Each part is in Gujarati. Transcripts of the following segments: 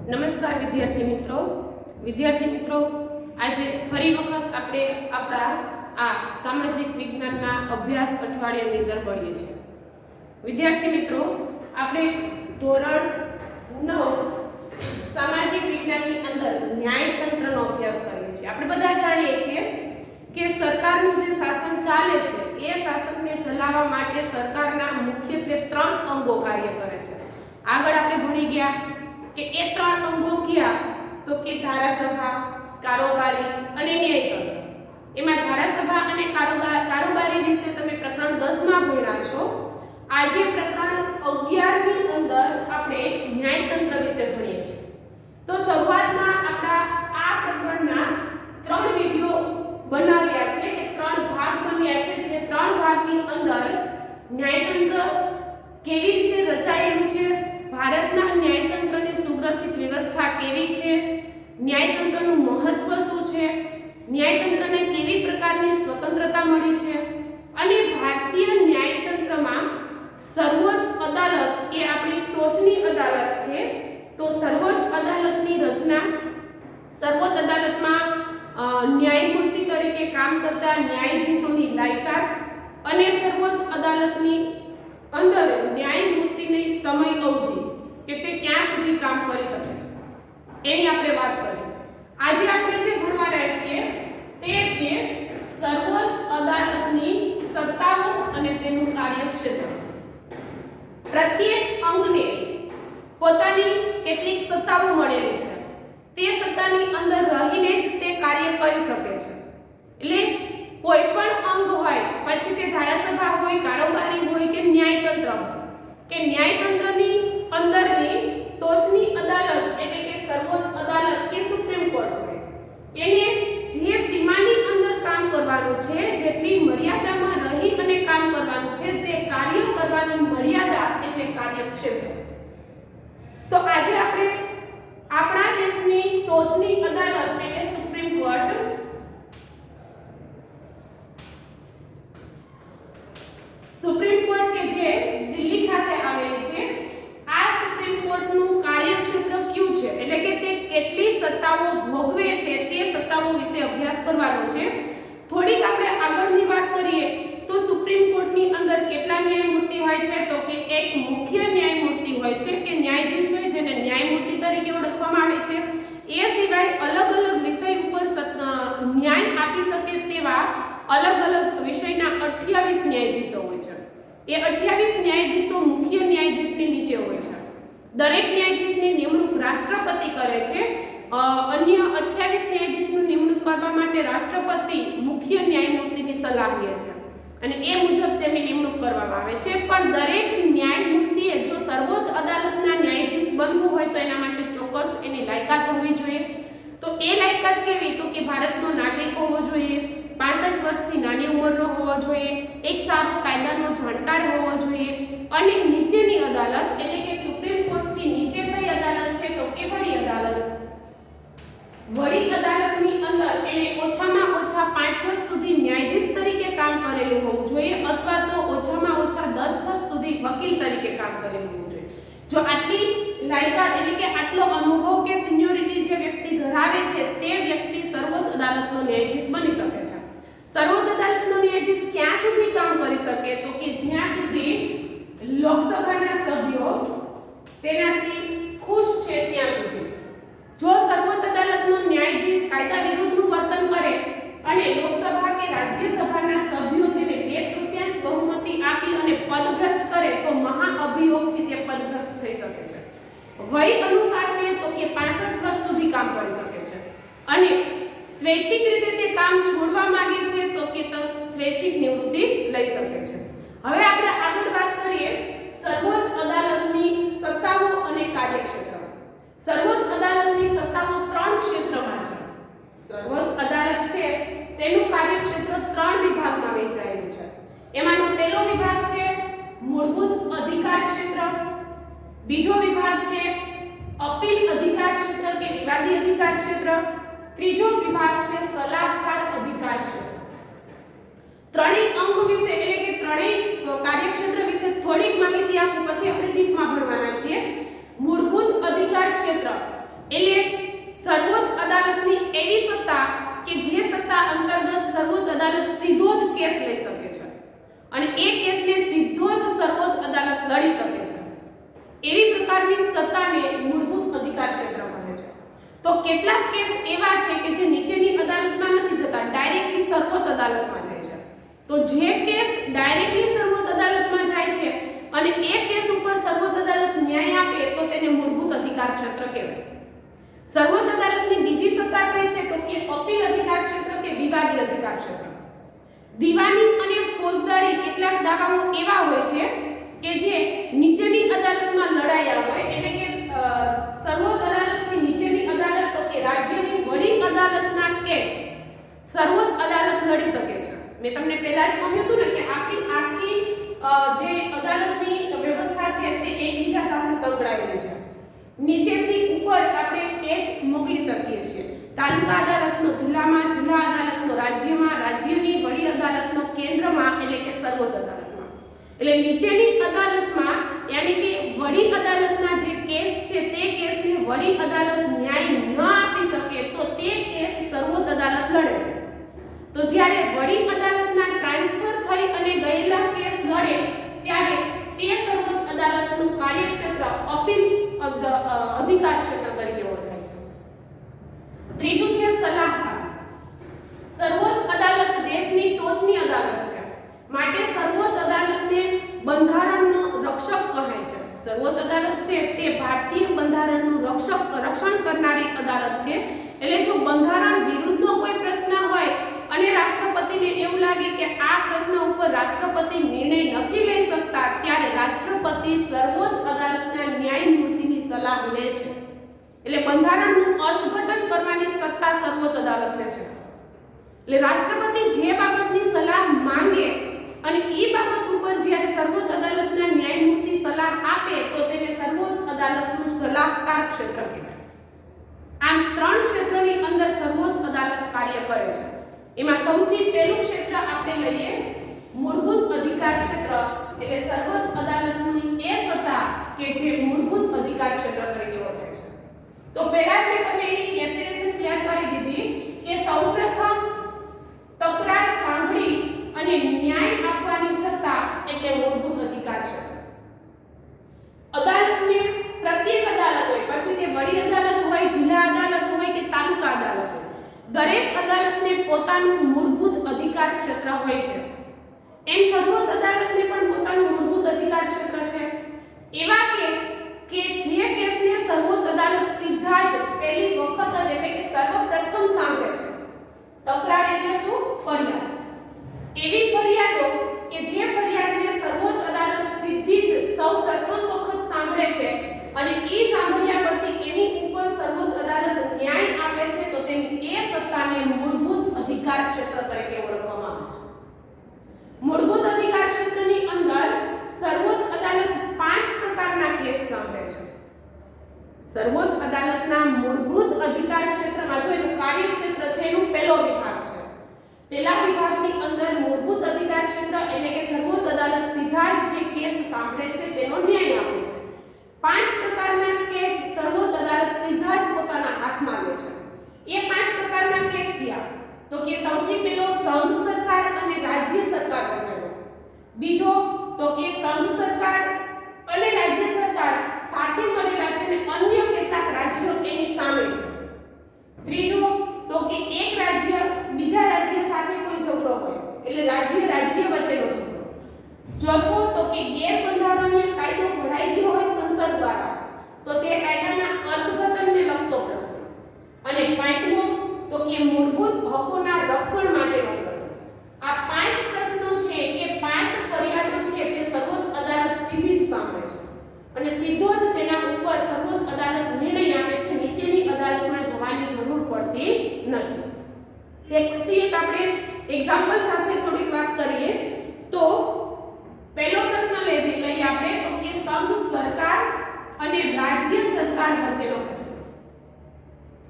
નમસ્કાર વિદ્યાર્થી મિત્રો આજે ફરી વખત આપણે આપણા આ સામાજિક વિજ્ઞાનના અભ્યાસ અઠવાડિયાની અંદર મળીએ છીએ। વિદ્યાર્થી મિત્રો આપણે ધોરણ 9 સામાજિક વિજ્ઞાનની અંદર ન્યાયતંત્રનો અભ્યાસ કરીએ છીએ। આપણે બધા જાણીએ છીએ કે સરકારનું જે શાસન ચાલે છે એ શાસનને ચલાવવા માટે સરકારના મુખ્યત્વે 3 અંગો કાર્ય કરે છે। આગળ આપણે ભણી ગયા કે એ 3 અંગો કયા તો કે ધારાસભા, કારોબારી અને ન્યાયતંત્ર। એમાં ધારાસભા અને કારોબારી વિશે તમે પ્રકરણ 10 માં ભણ્યા છો। આજે પ્રકરણ 11 ની અંદર આપણે ન્યાયતંત્ર વિશે ભણીએ છીએ। તો શરૂઆતમાં આપણા આ પ્રકરણના 3 વિડિયો બનાવ્યા છે કે 3 ભાગ બન્યા છે। જે 3 ભાગની અંદર ન્યાયતંત્ર કેવી રીતે રચાયેલું છે, ભારતના ન્યાયતંત્રની સુગ્રથિત વ્યવસ્થા કેવી છે, ન્યાયતંત્રનું મહત્વ શું છે, ન્યાયતંત્રને કેવી પ્રકારની સ્વતંત્રતા મળી છે અને ભારતીય ન્યાયતંત્રમાં સર્વોચ્ચ અદાલત એ આપણી ટોચની અદાલત છે। તો સર્વોચ્ચ અદાલતની રચના, સર્વોચ્ચ અદાલતમાં ન્યાયમૂર્તિ તરીકે કામ કરતા ન્યાયાધીશોની લાયકાત અને સર્વોચ્ચ અદાલતની અંદર ન્યાયમૂર્તિની સમય અવધિ કે તે ક્યાં સુધી કામ કરી શકે છે એની આપણે વાત કરીએ। આજે આપણે જે ભણવાના છીએ તે છે સર્વોચ્ચ અદાલતની સત્તાઓ અને તેનું કાર્યક્ષેત્ર। પ્રત્યેક અંગને પોતાની કેટલીક સત્તાઓ મળેલી છે, તે સત્તાની અંદર રહીને જ તે કાર્ય કરી શકે છે। એટલે કોઈ પણ અંગ હોય, પછી તે ધારાસભા હોય, કારોબારી હોય કે ન્યાયતંત્ર હોય, કે ન્યાયતંત્રની અંદરની ટોચની અદાલત એટલે કે સર્વોચ્ચ અદાલત કે સુપ્રીમ કોર્ટ હોય, એને જે સીમાની અંદર કામ કરવાનું છે, જેટલી મર્યાદામાં રહી અને કામ કરવાનું છે, તે કાર્ય કરવાની મર્યાદા એટલે કાર્યક્ષેત્ર। તો આજે આપણે આપણા દેશની ટોચની અદાલત એટલે સુપ્રીમ કોર્ટ, સુપ્રીમ કોર્ટ કે જે દિલ્હી ખાતે આવેલી છે, આ સુપ્રીમ કોર્ટનું કાર્યક્ષેત્ર કયું છે એટલે કે તે કેટલી સત્તાઓ ભોગવે છે તે સત્તાઓ વિશે અભ્યાસ કરવાનો છે। થોડીક આપણે આગળની વાત કરીએ તો સુપ્રીમ કોર્ટની અંદર કેટલા ન્યાયમૂર્તિ હોય છે તો કે એક મુખ્ય ન્યાયમૂર્તિ હોય છે કે ન્યાયાધીશ હોય જેને ન્યાયમૂર્તિ તરીકે ઓળખવામાં આવે છે। એ સિવાય અલગ અલગ વિષય ઉપર ન્યાય આપી શકે તેવા અલગ અલગ વિષયના 28 ન્યાયાધીશો હોય છે। એ 28 ન્યાયાધીશો મુખ્ય ન્યાયાધીશની નીચે હોય છે। દરેક ન્યાયાધીશની નિમણૂક રાષ્ટ્રપતિ કરે છે। અન્ય 28 ન્યાયાધીશની નિમણૂક કરવા માટે રાષ્ટ્રપતિ મુખ્ય ન્યાયમૂર્તિની સલાહ લે છે અને એ મુજબ તેમની નિમણૂક કરવામાં આવે છે। પણ દરેક ન્યાયમૂર્તિએ જો સર્વોચ્ચ અદાલતના ન્યાયાધીશ બનવું હોય તો એના માટે ચોક્કસ એની લાયકાત હોવી જોઈએ। તો એ લાયકાત કેવી તો કે ભારતનો નાગરિક હોવો જોઈએ, 65 વર્ષથી નાની ઉંમરનો હોવો જોઈએ, એક સારો કાયદાનો જાણકાર હોવો જોઈએ અને નીચેની અદાલત એટલે કે સુપ્રીમ કોર્ટથી નીચે કઈ અદાલત છે તો કે વડી અદાલત। વડી અદાલતની અંદર એને ઓછામાં ઓછા 5 વર્ષ સુધી ન્યાયાધીશ તરીકે કામ કરેલું હોવું જોઈએ અથવા તો ઓછામાં ઓછા 10 વર્ષ સુધી વકીલ તરીકે કામ કરેલું હોવું જોઈએ। જો આટલી લાયકાત એટલે કે આટલો અનુભવ કે સિનિયોરિટી જે વ્યક્તિ ધરાવે છે તે વ્યક્તિ સર્વોચ્ચ અદાલતનો ન્યાયાધીશ બની શકે છે। સર્વોચ્ચ અદાલતનો ન્યાયાધીશ ક્યાં સુધી કામ કરી શકે તો કે જ્યાં સુધી લોકસભાના સભ્યો તેનાથી ખુશ છે ત્યાં સુધી। જો સર્વોચ્ચ અદાલતનો ન્યાયાધીશ કાયદા વિરુદ્ધનું વર્તન કરે અને લોકસભા કે રાજ્યસભાના સભ્યો તેને 2/3 બહુમતી આપી અને પદભ્રષ્ટ કરે તો મહાઅભિયોગથી તે પદભ્રષ્ટ થઈ શકે છે। વય અનુસાર તે તો કે 65 વર્ષ સુધી કામ કરી શકે છે અને સ્વૈચ્છિક રીતે તે કામ છોડવા માંગે છે તો કે સ્વૈચ્છિક નિવૃત્તિ લઈ શકે છે। હવે આપણે આગળ વાત કરીએ સર્વોચ્ચ અદાલતની સત્તાઓ અને કાર્યક્ષેત્ર। સર્વોચ્ચ અદાલતની સત્તાઓ 3 ક્ષેત્રમાં છે। સર્વોચ્ચ અદાલત છે તેનું કાર્યક્ષેત્ર 3 વિભાગમાં વહેંચાયેલું છે। એમાંનો પહેલો વિભાગ છે મૂળભૂત અધિકાર ક્ષેત્ર, બીજો વિભાગ છે અપીલ અધિકાર ક્ષેત્ર કે વિવાદી અધિકાર ક્ષેત્ર, ત્રીજો વિભાગ છે સલાહકાર અધિકાર ક્ષેત્ર। ત્રણેય અંગ વિશે એટલે કે ત્રણેય કાર્યક્ષેત્ર વિશે થોડીક માહિતી હું પછી આપણે ડીપમાં ભણવાના છીએ. મૂળભૂત અધિકાર ક્ષેત્ર એટલે સર્વોચ્ચ અદાલતની એવી સત્તા કે જે સત્તા અંતર્ગત સર્વોચ્ચ અદાલત સીધો જ કેસ લઈ શકે છે અને એ કેસને સીધો જ સર્વોચ્ચ અદાલત લડી શકે છે. એવી પ્રકારની સત્તાને મૂળભૂત અધિકાર ક્ષેત્ર કહે છે. તો કેટલાક કેસ એવા છે કે જે નીચેની અદાલતમાં નથી જતા, ડાયરેક્ટલી સર્વોચ્ચ અદાલતમાં જાય છે. તો જે કેસ ડાયરેક્ટલી સર્વોચ્ચ અદાલતમાં જાય છે અને એ કેસ ઉપર સર્વોચ્ચ અદાલત ન્યાય આપે તો તેને મૂળભૂત અધિકાર ક્ષેત્ર કહેવાય. સર્વોચ્ચ અદાલતની બીજી સત્તા કઈ છે તો કે અપીલ અધિકાર ક્ષેત્ર કે વિવાદી અધિકાર ક્ષેત્ર. દીવાની અને ફોજદારી કેટલાક દાવાઓ એવા હોય છે કે જે નીચેની અદાલતમાં લડાયા હોય, એટલે કે સર્વોચ્ચ અદાલતથી નીચેની અદાલત તો કે રાજ્યની વડી અદાલતના કેસ સર્વોચ્ચ અદાલત લડી શકે છે. મેં તમને પહેલા જ કહ્યું હતું ને કે આપણી આખી જે અદાલતની વ્યવસ્થા છે તે એકબીજા સાથે સંકળાયેલી છે. નીચેથી ઉપર આપણે કેસ મોકલી શકીએ છીએ. તાલુકા અદાલતનો જિલ્લામાં, જિલ્લા અદાલતનો રાજ્યમાં, રાજ્યની વડી અદાલતનો કેન્દ્રમાં એટલે કે સર્વોચ્ચ અદાલતમાં. એટલે નીચેની અદાલતમાં યાની કે વડી અદાલતના જે કેસ છે તે કેસને વડી અદાલત ન્યાય ન આપી શકે તો તે કેસ સર્વોચ્ચ અદાલત લડે છે. તો જ્યારે વડી અદાલતના ટ્રાન્સફર થઈ અને ગયેલા કેસ લડે ત્યારે તે સર્વોચ્ચ અદાલતનું કાર્યક્ષેત્ર અપીલ અધિકાર ક્ષેત્ર તરીકે ઓળખાય છે. ત્રીજું છે સલાહકાર. સર્વોચ્ચ અદાલત દેશની ટોચની અદાલત છે, માટે સર્વોચ્ચ અદાલતને બંધારણનો રક્ષક કહે છે. સર્વોચ્ચ અદાલત છે તે ભારતીય બંધારણનું રક્ષણ કરનારી અદાલત છે. એટલે જો બંધારણ વિરુદ્ધનો કોઈ પ્રશ્ન હોય અને રાષ્ટ્રપતિને એવું લાગે કે આ પ્રશ્ન ઉપર રાષ્ટ્રપતિ નિર્ણય નથી લઈ શકતા ત્યારે રાષ્ટ્રપતિ સર્વોચ્ચ અદાલતના ન્યાયમૂર્તિની સલાહ લે છે. એટલે બંધારણનું અર્થઘટન કરવાની સત્તા સર્વોચ્ચ અદાલતને છે. એટલે રાષ્ટ્રપતિ જે બાબતની સલાહ માંગે અને એ બાબત ઉપર જ્યારે સર્વોચ્ચ અદાલતના ન્યાયમૂર્તિ સલાહ આપે તો તેને સર્વોચ્ચ અદાલતનું સલાહકાર ક્ષેત્ર કહેવાય. આમ ત્રણ ક્ષેત્રની અંદર સર્વોચ્ચ અદાલત કાર્ય કરે છે. એમાં સૌથી પહેલું ક્ષેત્ર આપણે લઈએ મૂળભૂત અધિકાર ક્ષેત્ર. એટલે સર્વોચ્ચ અદાલતની એ સત્તા કે જે મૂળભૂત અધિકાર ક્ષેત્ર તરીકે ઓળખાય છે. તો પહેલા જ મેં તમને એની ડેફિનેશન ક્લિયર કરી દીધી કે સૌપ્રથમ તકરાર સાંભળી અને ન્યાય આપવાની સત્તા એટલે મૂળભૂત અધિકાર ક્ષેત્ર. અદાલતને પ્રત્યેક અદાલત હોય, પછી તે વડી અદાલત હોય, જિલ્લા અદાલત હોય કે તાલુકા અદાલત હોય, દરેક અદાલતને પોતાનું મૂળભૂત અધિકાર ક્ષેત્ર હોય છે. એમ સર્વોચ્ચ અદાલતને પણ પોતાનું મૂળભૂત અધિકાર ક્ષેત્ર છે. એવા કેસ કે જે કેસને સર્વોચ્ચ અદાલત સીધા જ પહેલી વખત જ એટલે કે સર્વપ્રથમ સાંભળે છે. તકરાર એટલે શું? ફરિયાદ. એવી ફરિયાદો કે જે ફરિયાદને સર્વોચ્ચ અદાલત સીધી જ સૌપ્રથમ વખત સાંભળે છે અને એ સાંભળ્યા પછી એની ઉપર સર્વોચ્ચ અદાલત ન્યાય આપે છે તો તેની એ સત્તાને મૂળભૂત અધિકાર ક્ષેત્ર તરીકે ઓળખવામાં આવે છે. મૂળભૂત અધિકાર ક્ષેત્રની અંદર સર્વોચ્ચ અદાલત 5 પ્રકારના કેસ સાંભળે છે. સર્વોચ્ચ અદાલતના મૂળભૂત અધિકાર ક્ષેત્રમાં જો એનું કાર્યક્ષેત્ર છે એનું પહેલો વિભાગ છે. પહેલા વિભાગની અંદર મૂળભૂત અધિકાર ક્ષેત્ર એટલે કે સર્વોચ્ચ અદાલત સીધા જ જે કેસ સાંભળે છે તેનો ન્યાય આપે છે. 5 પ્રકારના કેસ સર્વોચ્ચ અદાલત સીધા જ પોતાના હાથમાં લે છે. એ 5 પ્રકારના કેસ કયા તો કે સૌથી પહેલો સંઘ સરકાર અને રાજ્ય સરકાર વચ્ચેનો. બીજો તો કે સંઘ સરકાર અને રાજ્ય સરકાર સાથે મળેલા છે અને અન્ય કેટલાક રાજ્યો એની સામે છે. ત્રીજો તો કે એક રાજ્ય બીજા રાજ્ય સાથે કોઈ ઝઘડો હોય એટલે રાજ્ય વચ્ચેનો ઝઘડો. ચોથો તો કે ગેરબંધારણીય કાયદો ઘડાઈ ગયો હોય સંસદ દ્વારા તો તે કાયદાના અર્થઘટનને લગતો પ્રશ્ન. અને પાંચમો તો કે મૂળભૂત હકોના રક્ષણ માટેનો પ્રશ્ન. આ 5 પ્રશ્નો છે કે 5 ફરિયાદો છે તે સર્વોચ્ચ અદાલત સીધી જ સાંભળે છે અને સીધો જ તેના ઉપર સર્વોચ્ચ અદાલત નિર્ણય આપે છે. નીચેની અદાલતમાં જવાની જરૂર પડતી નથી. તે પછી એક આપણે એક્ઝામ્પલ સાથે થોડીક વાત કરીએ તો પહેલો પ્રશ્ન લઈએ આપણે તો કે સંઘ સરકાર અને રાજ્ય સરકાર વચ્ચેનો પ્રશ્ન.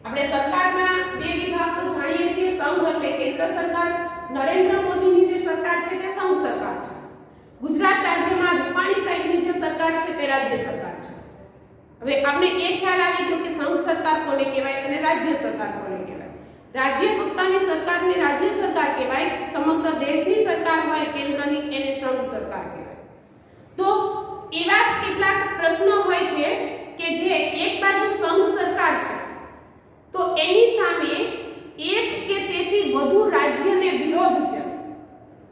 આપણે સરકારના 2 વિભાગ તો જાણીએ છીએ. સંઘ એટલે કેન્દ્ર સરકાર, નરેન્દ્ર મોદીની જે સરકાર છે તે સંઘ સરકાર છે. ગુજરાત રાજ્યમાં રૂપાણી સાહેબની જે સરકાર છે તે રાજ્ય સરકાર છે. હવે આપણે એ ખ્યાલ આવી ગયો કે સંઘ સરકાર કોને કહેવાય અને રાજ્ય સરકાર કોને કહેવાય. રાજ્ય કક્ષાની સરકારને રાજ્ય સરકાર કહેવાય, સમગ્ર દેશની સરકાર હોય કેન્દ્રની એને સંઘ સરકાર કહેવાય. તો એવા કેટલાક પ્રશ્નો હોય છે કે જે એક બાજુ સંઘ સરકાર છે તો એની સામે એક કે તેથી વધુ રાજ્યને વિરોધ છે.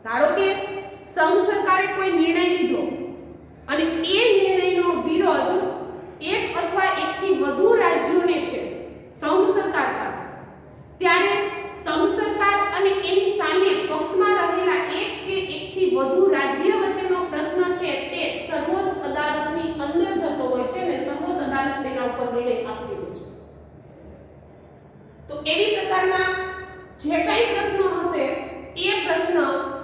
ધારો કે સંઘ સરકારે કોઈ નિર્ણય લીધો અને એ નિર્ણયનો વિરોધ એક અથવા એકથી વધુ રાજ્યોને છે સંઘ સરકાર સાથે, ત્યારે સંઘ સરકાર અને એની સામે પક્ષમાં રહેલા એક કે એકથી વધુ રાજ્ય વચ્ચેનો પ્રશ્ન છે તે સર્વોચ્ચ અદાલતની અંદર જતો હોય છે અને સર્વોચ્ચ અદાલત તેના ઉપર નિર્ણય આપતી હોય છે. તો એવી પ્રકારના જે કંઈ પ્રશ્નો હશે એ પ્રશ્ન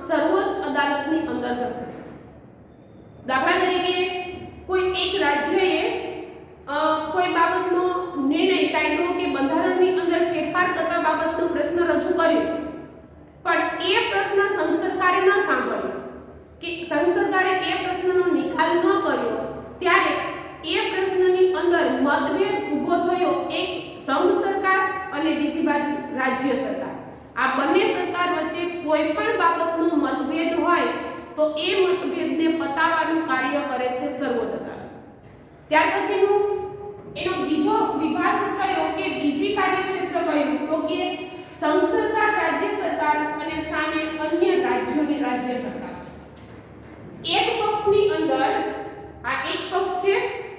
સર્વોચ્ચ અદાલતની અંદર જશે. દાખલા તરીકે કોઈ એક રાજ્યએ કોઈ બાબતનો નિર્ણય, કાયદો કે બંધારણની અંદર ફેરફાર કરવા બાબતનો પ્રશ્ન રજૂ કર્યો, પણ એ પ્રશ્ન સંઘ સરકારે ન સાંભળ્યો કે સંઘ સરકારે એ પ્રશ્નનો નિકાલ ન કર્યો, ત્યારે એ પ્રશ્નની અંદર મતભેદ ઊભો થયો એક સંઘ સરકાર અને બીજી બાજુ રાજ્ય સરકાર. આ બંને સરકાર વચ્ચે કોઈ પણ બાબતનો મતભેદ હોય તો એ મતભેદને પતાવવાનું કાર્ય કરે છે સર્વોચ્ચ અદાલત. ત્યાર પછીનું એનો બીજો વિભાગ કયો કે બીજી કાર્યક્ષેત્ર કયું તો કે સંઘ સરકાર, રાજ્ય સરકાર અને સામે અન્ય રાજ્યોની રાજ્ય સરકાર. એક પક્ષની અંદર આ એક પક્ષ છે,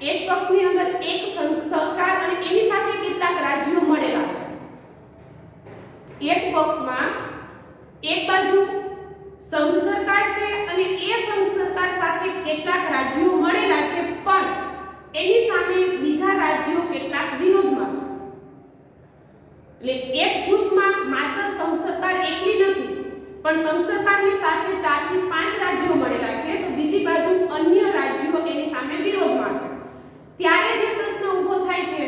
એક પક્ષની અંદર એક સંઘ સરકાર અને એની સાથે કેટલાક રાજ્યો મળેલા છે. એક પક્ષમાં એક બાજુ સંઘ સરકાર છે અને એ સંઘ સરકાર સાથે કેટલાક રાજ્યો મળેલા છે, પણ એની સામે બીજા રાજ્યો કેટલાક વિરોધમાં છે. એટલે એક જૂથમાં માત્ર સંઘ સરકાર એકલી નથી, પણ સંઘ સરકારની સાથે 4 થી 5 રાજ્યો મળેલા છે, તો બીજી બાજુ અન્ય રાજ્યો એની સામે વિરોધમાં છે. ત્યારે જે પ્રશ્ન ઊભો થાય છે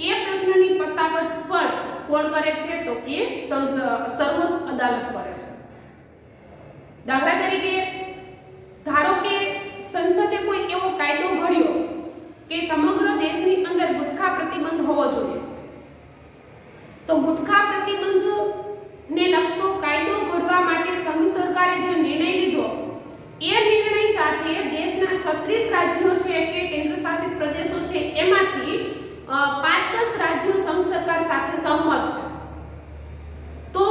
એ પ્રશ્નની પતાવટ પણ કોણ કરે છે તો કે સર્વોચ્ચ અદાલત કરે છે. દાખલા તરીકે ધારો કે સંસદે કોઈ એવો કાયદો ઘડ્યો કે સમગ્ર દેશની અંદર ગુટખા પ્રતિબંધ હોવો જોઈએ, તો ગુટખા પ્રતિબંધને લગતો કાયદો ઘડવા માટે સંઘ સરકારે જે નિર્ણય લીધો એ નિર્ણય સાથે દેશના 36 રાજ્યો છે કે કેન્દ્ર શાસિત પ્રદેશો છે એમાંથી 5-10 રાજ્યો સંઘ સરકાર સાથે સહમત છે. તો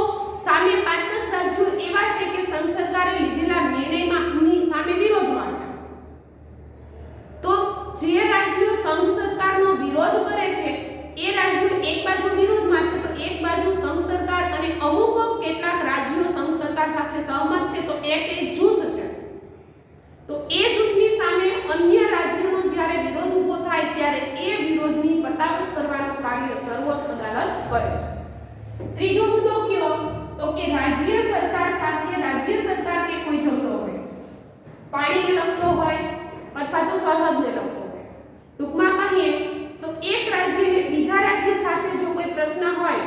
સામે 5-10 રાજ્યો એવા છે કે સંઘ સરકારે લીધેલા નિર્ણયની સામે વિરોધમાં છે. તો જે રાજ્યો સંઘ સરકારનો વિરોધ કરે છે એ રાજ્યો એક બાજુ વિરોધમાં છે, તો એક બાજુ સંઘ સરકાર અને અમુક કેટલાક રાજ્યો સંઘ સરકાર સાથે સહમત છે, તો એક જૂથ છે. તો એ જૂથની સામે અન્ય રાજ્યનો જ્યારે વિરોધ ઊભો થાય ત્યારે એ વિરોધની પતાવટ કરવાનું કાર્ય સર્વોચ્ચ અદાલત કરે છે. ત્રીજો મુદ્દો કયો તો કે રાજ્ય સરકાર સાથે રાજ્ય સરકારને કોઈ ઝઘડો હોય, પાણીને લગતો હોય અથવા તો સરહદને લગતો હોય. ટૂંકમાં કહીએ તો એક રાજ્યને બીજા રાજ્ય સાથે જો કોઈ પ્રશ્ન હોય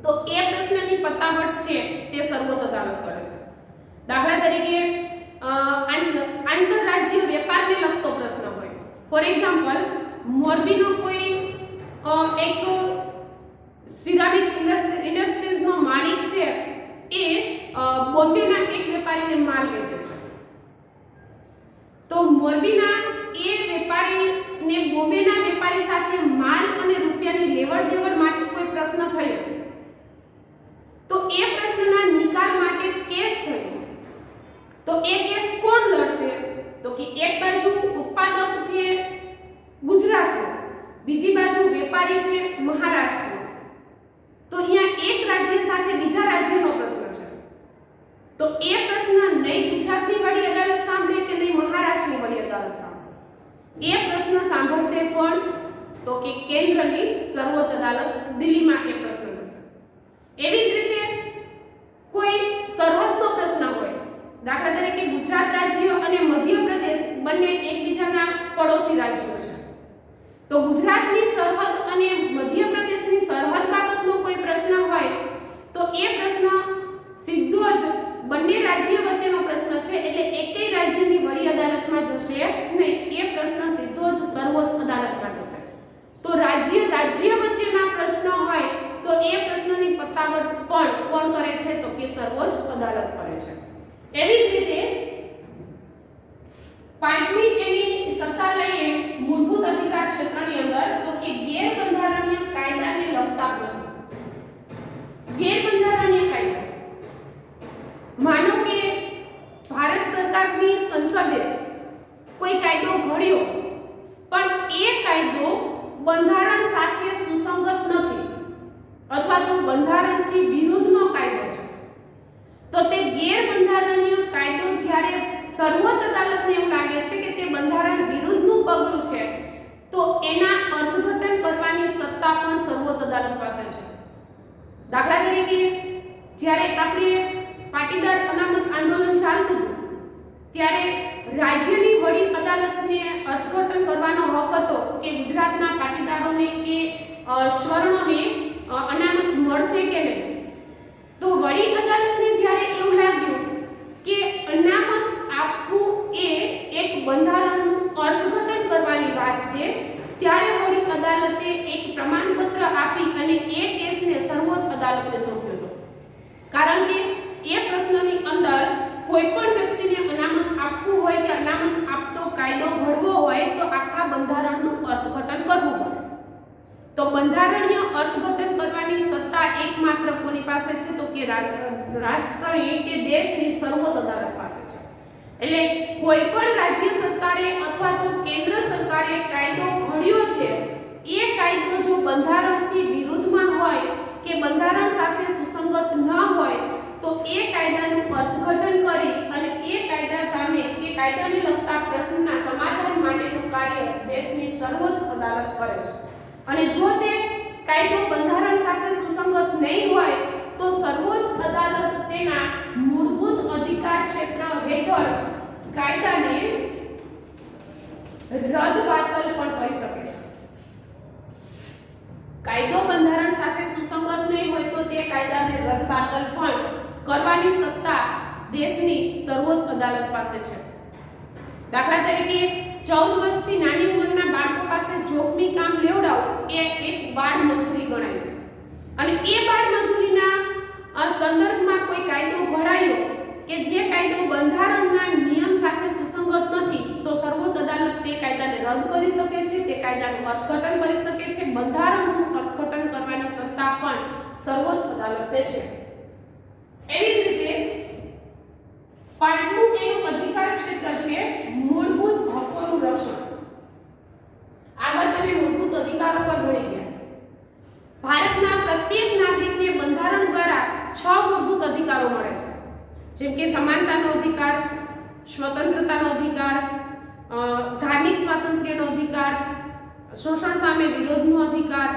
તો એ પ્રશ્નની પતાવટ છે તે સર્વોચ્ચ અદાલત કરે છે. દાખલા તરીકે આંતરરાજ્ય વેપારને લગતો પ્રશ્ન હોય. ફોર એક્ઝામ્પલ, મોરબીનો કોઈ એક સિરામિક ઇન્ડસ્ટ્રીઝનો માલિક છે એ બોમ્બેના એક વેપારીને માલ વેચે છે. તો મોરબીના એ વેપારીને બોમ્બેના વેપારી સાથે માલ અને રૂપિયાની લેવડ દેવડ માટે કોઈ પ્રશ્ન થયો, તો એ પ્રશ્નના નિકાલ માટે કેસ થયો. તો એ કેસ કોણ લડશે તો કે એક બાજુ ઉત્પાદક છે ગુજરાતનો, બીજી બાજુ વેપારી છે મહારાષ્ટ્રનો. તો અહીંયા એક રાજ્ય સાથે બીજા રાજ્યનો પ્રશ્ન છે, તો એ પ્રશ્ન નહીં ગુજરાતની વડી અદાલત સાંભળે કે નહીં મહારાષ્ટ્રની વડી અદાલત સાંભળે. એ પ્રશ્ન સાંભળશે કોણ તો કે કેન્દ્રની સર્વોચ્ચ અદાલત દિલ્હીમાં એ પ્રશ્ન થશે. એવી જ રીતે કોઈ સરહદનો પ્રશ્ન હોય, દાખલા તરીકે ગુજરાત રાજ્ય અને મધ્યપ્રદેશ બંને એકબીજાના પડોશી રાજ્યો છે, તો ગુજરાતની સરહદ અને મધ્યપ્રદેશની સરહદ બાબતનો કોઈ પ્રશ્ન હોય તો એ પ્રશ્ન સીધો જ બંને રાજ્ય વચ્ચેનો પ્રશ્ન છે, એટલે એકેય રાજ્ય કરે છે? તો કે સર્વોચ્ચ અદાલત કરે છે. એવી જ રીતે પાંચમી એની સત્તા લઈએ મૂળભૂત અધિકાર ક્ષેત્રની અંદર તો કે ગેરબંધારણીય કાયદાને લગતા પ્રશ્નો. ગેરબંધારણીય કાયદો, માનો કે ભારત સરકારની સંસદે કોઈ કાયદો ઘડ્યો પણ એ કાયદો બંધારણ સાથે સુસંગત નથી અથવા તો બંધારણથી વિરુદ્ધનો કાયદો છે, તો તે ગેરબંધારણીય કાયદો જ્યારે સર્વોચ્ચ અદાલતને એવું લાગે છે કે તે બંધારણ વિરુદ્ધનું પગલું છે, તો એના અર્થઘટન કરવાની સત્તા પણ સર્વોચ્ચ અદાલત પાસે છે. દાખલા તરીકે જ્યારે આપણે પાટીદાર અનામત આંદોલન ચાલતું હતું ત્યારે રાજ્યની વડી અદાલતને અર્થઘટન કરવાનો હક હતો કે ગુજરાતના પાટીદારોને કે સ્વર્ણોને અનામત મળશે કે નહીં. તો વડી અદાલતને જ્યારે એવું લાગ્યું કે અનામત આપવું એ એક બંધારણનું અર્થઘટન કરવાની વાત છે, ત્યારે વડી અદાલતે એક પ્રમાણપત્ર આપી અને એ કેસને સર્વોચ્ચ અદાલતને સોંપ્યો હતો. કારણ કે એ પ્રશ્નની અંદર કોઈ પણ વ્યક્તિને અનામત આપવું હોય કે અનામત આપતો કાયદો ઘડવો હોય તો આખા બંધારણનું અર્થઘટન કરવું પડે. તો બંધારણીય અર્થઘટન કરવાની સત્તા એકમાત્ર કોની પાસે છે? તો કે રાષ્ટ્રની કે દેશની સર્વોચ્ચ અદાલત પાસે છે. એટલે કોઈ પણ રાજ્ય સરકારે અથવા તો કેન્દ્ર સરકારે કાયદો ઘડ્યો છે, એ કાયદો જો બંધારણથી વિરુદ્ધમાં હોય કે બંધારણ સાથે સુસંગત ન હોય તો એ કાયદાનું અર્થઘટન કરી અને એ કાયદા સામે કે કાયદાને લગતા પ્રશ્નના સમાધાન માટેનું કાર્ય દેશની સર્વોચ્ચ અદાલત કરે છે. અને જો તે કાયદો બંધારણ સાથે સુસંગત નહીં હોય તો સર્વોચ્ચ અદાલત તેના મૂળભૂત અધિકાર ક્ષેત્ર હેઠળ કાયદાને રદબાતલ પણ કરી શકે છે. કાયદો બંધારણ સાથે સુસંગત નહીં હોય તો તે કાયદાને રદબાતલ પણ કરવાની સત્તા દેશની સર્વોચ્ચ અદાલત પાસે છે. દાખલા તરીકે 14 વર્ષથી નાની ઉંમરના બાળકો પાસે જોખમી કામ લેવડાવવું એ એક બાળ મજૂરી ગણાય છે. અને એ બાળ મજૂરીના સંદર્ભમાં કોઈ કાયદો ઘડાયો કે જે કાયદો બંધારણના નિયમ સાથે સુસંગત નથી, તો સર્વોચ્ચ અદાલત તે કાયદાને રદ કરી શકે છે, તે કાયદાનું અર્થઘટન કરી શકે છે. બંધારણનું અર્થઘટન કરવાની સત્તા પણ સર્વોચ્ચ અદાલતને છે. એવી જ રીતે પાંચમું એનું અધિકાર ક્ષેત્ર છે મૂળભૂત હકોનું રક્ષણ. આગળ તમે મૂળભૂત અધિકારો પર ભણી ગયા. ભારતના પ્રત્યેક નાગરિકને બંધારણ દ્વારા 6 મૂળભૂત અધિકારો મળે છે, જેમ કે સમાનતાનો અધિકાર, સ્વતંત્રતાનો અધિકાર, ધાર્મિક સ્વાતંત્ર્યનો અધિકાર, શોષણ સામે વિરોધનો અધિકાર,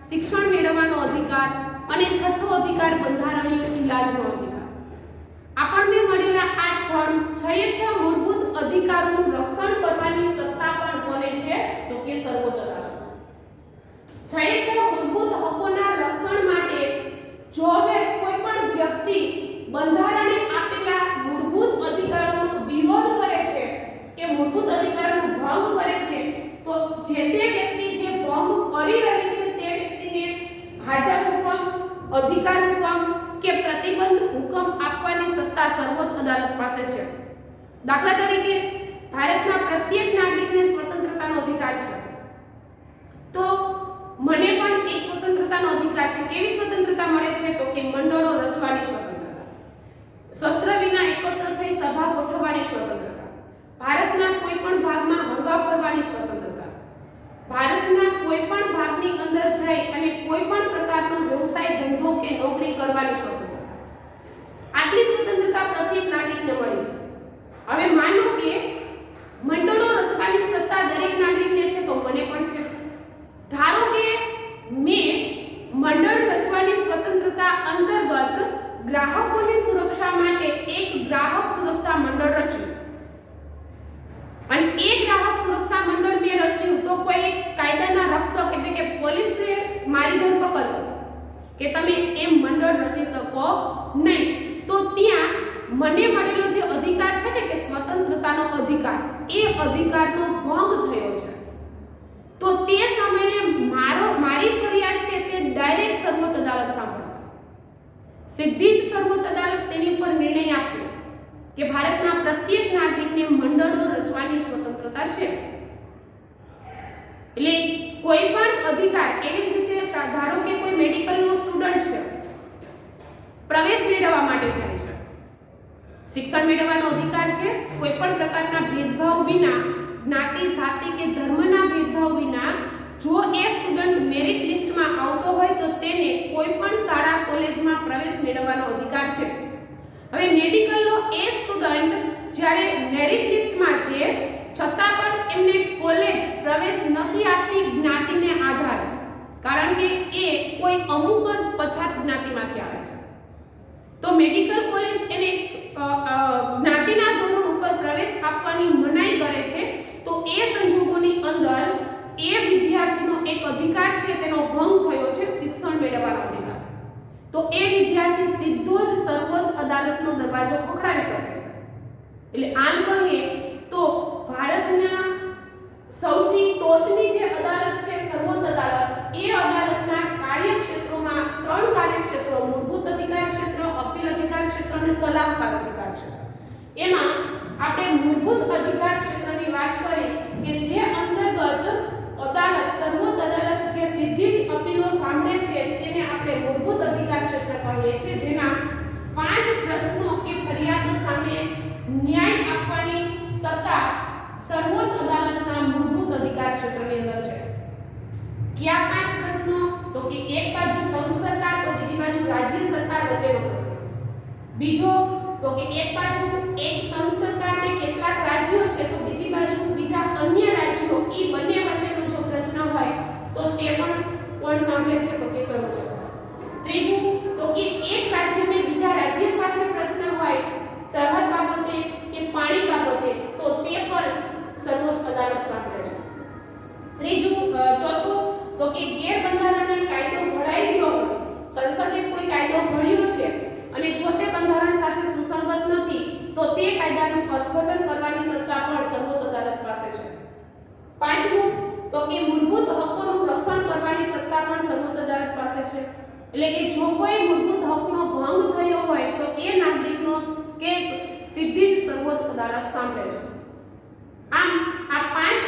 શિક્ષણ મેળવવાનો અધિકાર અને છઠ્ઠો અધિકાર બંધારણીય ઇલાજનો અધિકાર. આપણને મળેલા આ 6 મૂળભૂત અધિકારોનું રક્ષણ કરવાની સત્તા પણ કોને છે? તો કે સર્વોચ્ચ અદાલત. 6 મૂળભૂત હકોના રક્ષણ માટે જો કોઈ પણ વ્યક્તિ બંધારણે આપેલા મૂળભૂત અધિકારોનો વિરોધ કરે છે કે મૂળભૂત અધિકારોનો ભંગ કરે છે, તો જે તે વ્યક્તિ જે ભંગ કરી રહી છે તે વ્યક્તિને હાજર હુકમ, અધિકાર હુકમ કે પ્રતિબંધ હુકમ આપવાની સત્તા સર્વોચ્ચ અદાલત પાસે છે. દાખલા તરીકે ભારતના પ્રત્યેક નાગરિકને સ્વતંત્રતાનો અધિકાર છે, તો મને પણ એક સ્વતંત્રતાનો અધિકાર છે. કેવી સ્વતંત્રતા મળે છે? તો કે મંડળો રચવાની સ્વતંત્રતા, શસ્ત્ર વિના એકત્ર થઈ સભા ગોઠવવાની સ્વતંત્રતા, ભારતના કોઈ પણ ભાગમાં હરવા ફરવાની સ્વતંત્રતા, ભારતના કોઈ પણ ભાગની અંદર જઈ અને કોઈ પણ પ્રકારનો વ્યવસાય, ધંધો કે નોકરી કરવાની સ્વતંત્રતા. આટલી સ્વતંત્રતા પ્રત્યેક નાગરિકને મળી છે. હવે માનો કે મંડળો રચવાની સત્તા દરેક નાગરિકને છે, તો મને પણ છે. ધારો કે મેં મંડળ રચવાની સ્વતંત્રતા અંતર્ગત ગ્રાહકોની સુરક્ષા માટે એક ગ્રાહક સુરક્ષા મંડળ રચ્યું અને એ ગ્રાહક સુરક્ષા મંડળ મેં રચ્યું, તો કોઈ કાયદાના રક્ષક એટલે કે પોલીસે મારી ધરપકડ કરી કે તમે એમ મંડળ રચી શકો નહીં, તો ત્યાં મને મળેલો જે અધિકાર છે ને કે સ્વતંત્રતાનો અધિકાર, એ અધિકારનો ભંગ થયો છે. તો તે સમયે મારી ફરિયાદ છે તે ડાયરેક્ટ સર્વોચ્ચ અદાલત સાંભળશે. સીધી જ સર્વોચ્ચ અદાલત તેની ઉપર નિર્ણય આપશે કે ભારતના પ્રત્યેક નાગરિકને મંડળો રચવાની સ્વતંત્રતા છે। એટલે કોઈ પણ અધિકાર, એવી જ રીતે ધારો કે કોઈ મેડિકલનો સ્ટુડન્ટ છે, પ્રવેશ મેળવવા માટે જાય છે, શિક્ષણ મેળવવાનો અધિકાર છે, કોઈ પણ પ્રકારના ભેદભાવ વિના, જ્ઞાતિ, જાતિ કે ધર્મના ભેદભાવ વિના જો એ સ્ટુડન્ટ મેરિટ લિસ્ટમાં આવતો હોય તો તેને કોઈ પણ શાળા કોલેજમાં પ્રવેશ મેળવવાનો અધિકાર છે। હવે મેડિકલનો એ સ્ટુડન્ટ જ્યારે મેરિટ લિસ્ટમાં છે છતાં પણ એમને કોલેજ પ્રવેશ નથી આપતી જ્ઞાતિને આધારે, કારણ કે એ કોઈ અમુક જ પછાત જ્ઞાતિમાંથી આવે છે, તો મેડિકલ કોલેજ એને જ્ઞાતિના ધોરણ ઉપર પ્રવેશ આપવાની મનાઈ કરે છે, તો એ સંજોગોની અંદર એ વિદ્યાર્થીનો એક અધિકાર છે તેનો ભંગ થયો છે, શિક્ષણ મેળવવાનો અધિકાર, તો એ વિદ્યાર્થી સીધો જ સર્વોચ્ચ અદાલતનો દરવાજો ખખડાવી શકે છે। એટલે આમ કહીએ તો ભારતના સૌથી ટોચની જે અદાલત છે સર્વોચ્ચ અદાલત, એ અદાલતના કાર્યક્ષેત્રોમાં 3 કાર્યક્ષેત્રો, મૂળભૂત અધિકાર ક્ષેત્ર, અપીલ અધિકાર ક્ષેત્ર અને સલાહકાર અધિકાર ક્ષેત્ર। એમાં આપણે મૂળભૂત અધિકાર ક્ષેત્રની વાત કરી કે જે અંતર્ગત અદાલત, સર્વોચ્ચ અદાલત જે સીધી જ અપીલો સાંભળે છે તેને આપણે મૂળભૂત અધિકાર ક્ષેત્ર કહીએ છીએ, જેના 5 પ્રશ્નો કે ફરિયાદો સામે ન્યાય આપવાની સત્તા સર્વોચ્ચ અદાલતના મૂળભૂત અધિકાર ક્ષેત્રની અંદર છે। કયા 5 પ્રશ્નો? તો કે એક બાજુ સંઘ સરકાર તો બીજી બાજુ રાજ્ય સરકાર વચ્ચેનો પ્રશ્ન, બીજો તો કે એક બાજુ એક સંઘ સરકાર ને કેટલાક રાજ્યો છે તો બીજી બાજુ બીજા અન્ય રાજ્યો, એ બંને વચ્ચેનો જો પ્રશ્ન હોય તો તે પણ કોણ સાંભળે છે? તો કે સર્વોચ્ચ અદાલત। ત્રીજું તો કે એક રાજ્યને બીજા રાજ્ય સાથે પ્રશ્ન હોય સરહદ બાબતે કે પાણી બાબતે, તો તે પણ સર્વોચ્ચ અદાલત સાંભળે છે। ચોથું તો કે ગેરબંધારણીય કાયદો ઘડાઈ ગયો હોય, સંસદે કોઈ કાયદો ઘડ્યો છે અને જો તે બંધારણ સાથે સુસંગત નથી તો તે કાયદાનું અર્થઘટન કરવાની સત્તા પણ સર્વોચ્ચ અદાલત પાસે છે। પાંચમું તો કે મૂળભૂત હકોનું રક્ષણ કરવાની સત્તા પણ સર્વોચ્ચ અદાલત પાસે છે। એટલે કે જો કોઈ મૂળભૂત હકનો ભંગ થયો હોય તો એ નાગરિકનો કેસ સીધી જ સર્વોચ્ચ અદાલત સાંભળે છે। આમ આ 5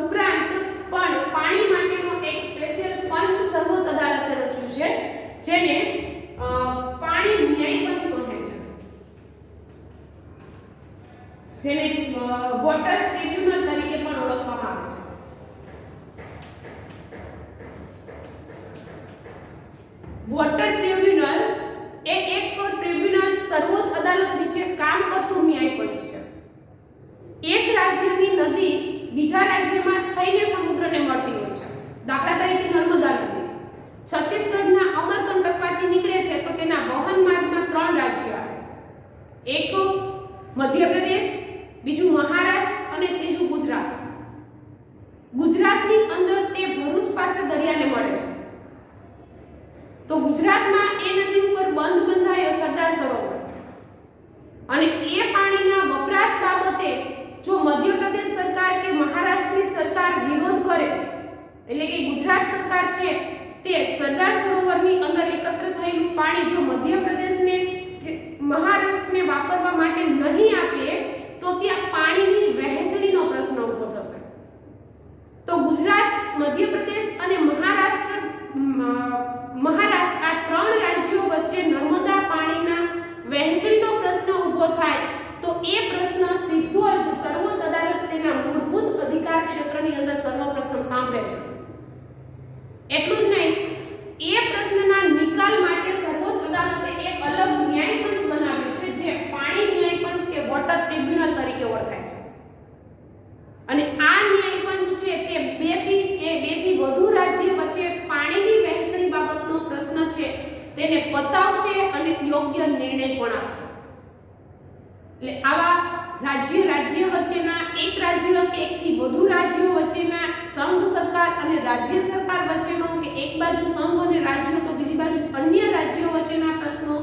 ઉપરાંત પણ પાણી માટેનો એક સ્પેશિયલ પંચ સર્વોચ્ચ અદાલતે રચ્યું છે, જેને પાણી ન્યાય પંચ કહે છે, જેને વોટર ટ્રિબ્યુનલ તરીકે પણ ઓળખવામાં આવે છે। વોટર ટ્રિબ્યુનલ એ એક ટ્રિબ્યુનલ સર્વોચ્ચ અદાલત નીચે કામ કરતું ન્યાય પંચ છે। એક રાજ્યની નદી બીજા રાજ્યમાં થઈને સમુદ્રને મળતી હોય છે, દાખલા તરીકે નર્મદા નદી છત્તીસગઢના અમરકંટકમાંથી નીકળે છે તો તેના વહન માર્ગમાં 3 રાજ્યો આવે, એક મધ્યપ્રદેશ, બીજું મહારાષ્ટ્ર અને ત્રીજું ગુજરાત। ગુજરાતની અંદર તે ભરૂચ પાસે દરિયાને મળે છે, તો ગુજરાતમાં એ નદી ઉપર બંધ બંધાયો સરદાર સરોવર, અને એ પાણીના વપરાશ બાબતે જો મધ્યપ્રદેશ સરકાર કે મહારાષ્ટ્રની સરકાર વિરોધ કરે, એટલે કે ગુજરાત સરકાર છે તે સરદાર સરોવરની અંદર એકત્ર થયેલું પાણી જો મધ્યપ્રદેશને મહારાષ્ટ્રને વાપરવા માટે નહીં આપે તો ત્યાં પાણીની વહેંચણીનો પ્રશ્ન ઊભો થશે। તો ગુજરાત, મધ્યપ્રદેશ અને મહારાષ્ટ્ર આ 3 રાજ્યો વચ્ચે નર્મદા પાણીના વહેંચણીનો પ્રશ્ન ઊભો થાય તો એ પ્રશ્ન સીધો જ સર્વોચ્ચ અદાલત તેના મૂળભૂત અધિકાર ક્ષેત્રની અંદર સર્વપ્રથમ સાંભળે છે। એટલું જ નહીં, એ પ્રશ્નના નિકાલ માટે સર્વોચ્ચ અદાલતે એક અલગ ન્યાય પંચ બનાવ્યો છે, જે પાણી ન્યાય પંચ કે વોટર ટ્રિબ્યુનલ તરીકે ઓળખાય છે। અને આ ન્યાય પંચ છે તે 2 થી વધુ રાજ્ય વચ્ચે પાણીની વહેંચણી બાબતનો પ્રશ્ન છે તેને પતાવશે અને યોગ્ય નિર્ણય પણ આપશે। એટલે આવા રાજ્ય વચ્ચેના, એક રાજ્ય કે એકથી વધુ રાજ્યો વચ્ચેના, સંઘ સરકાર અને રાજ્ય સરકાર વચ્ચેનો કે એક બાજુ સંઘ અને રાજ્યો તો બીજી બાજુ અન્ય રાજ્યો વચ્ચેના પ્રશ્નો,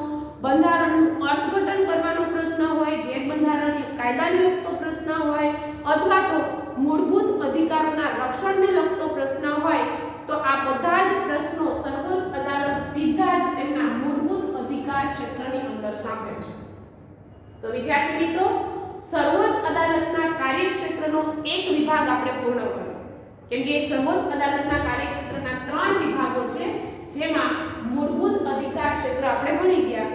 બંધારણનું અર્થઘટન કરવાનો પ્રશ્ન હોય, ગેરબંધારણીય કાયદાને લગતો પ્રશ્ન હોય અથવા તો મૂળભૂત અધિકારોના રક્ષણને લગતો પ્રશ્ન હોય, તો આ બધા જ પ્રશ્નો સર્વોચ્ચ અદાલત સીધા જ તેમના મૂળભૂત અધિકાર અધિકાર ક્ષેત્રની અંદર સાંભળે છે. તો વિદ્યાર્થી મિત્રો, સર્વોચ્ચ અદાલતના કાર્યક્ષેત્રનો એક વિભાગ આપણે પૂર્ણ કર્યો, કેમ કે સર્વોચ્ચ અદાલતના કાર્યક્ષેત્રના 3 વિભાગો છે, જેમાં મૂળભૂત અધિકાર ક્ષેત્ર આપણે ભણી ગયા.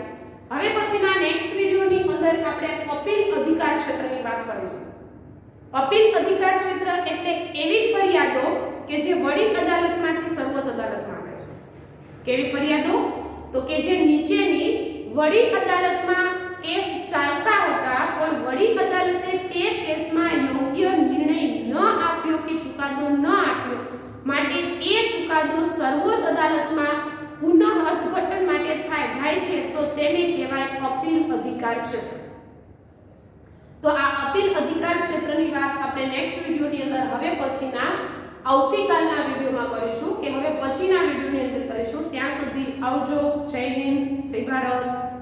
હવે પછીના નેક્સ્ટ વિડિયોની અંદર આપણે અપીલ અધિકાર ક્ષેત્રની વાત કરીશું. અપીલ અધિકાર ક્ષેત્ર એટલે એવી ફરિયાદો કે જે વડી અદાલતમાંથી સર્વોચ્ચ અદાલતમાં આવે છે. કેવી ફરિયાદો? તો કે જે નીચેની વડી અદાલતમાં કેસ ચાલતા હતા, પણ વડી અદાલતે તે કેસમાં યોગ્ય નિર્ણય ન આપ્યો કે ચુકાદો ન આપ્યો, માટે એ ચુકાદો સર્વોચ્ચ અદાલતમાં પુનઃ અર્થઘટન માટે જાય છે, તો તેને કહેવાય અપીલ અધિકાર ક્ષેત્ર. તો આ અપીલ અધિકાર ક્ષેત્રની વાત આપણે નેક્સ્ટ વિડિયોની અંદર હવે પછીના આવતીકાલના વિડિયોમાં કરીશું, કે હવે પછીના વિડિયોની અંદર કરીશું. ત્યાં સુધી આવજો. જય હિન્દ, જય ભારત.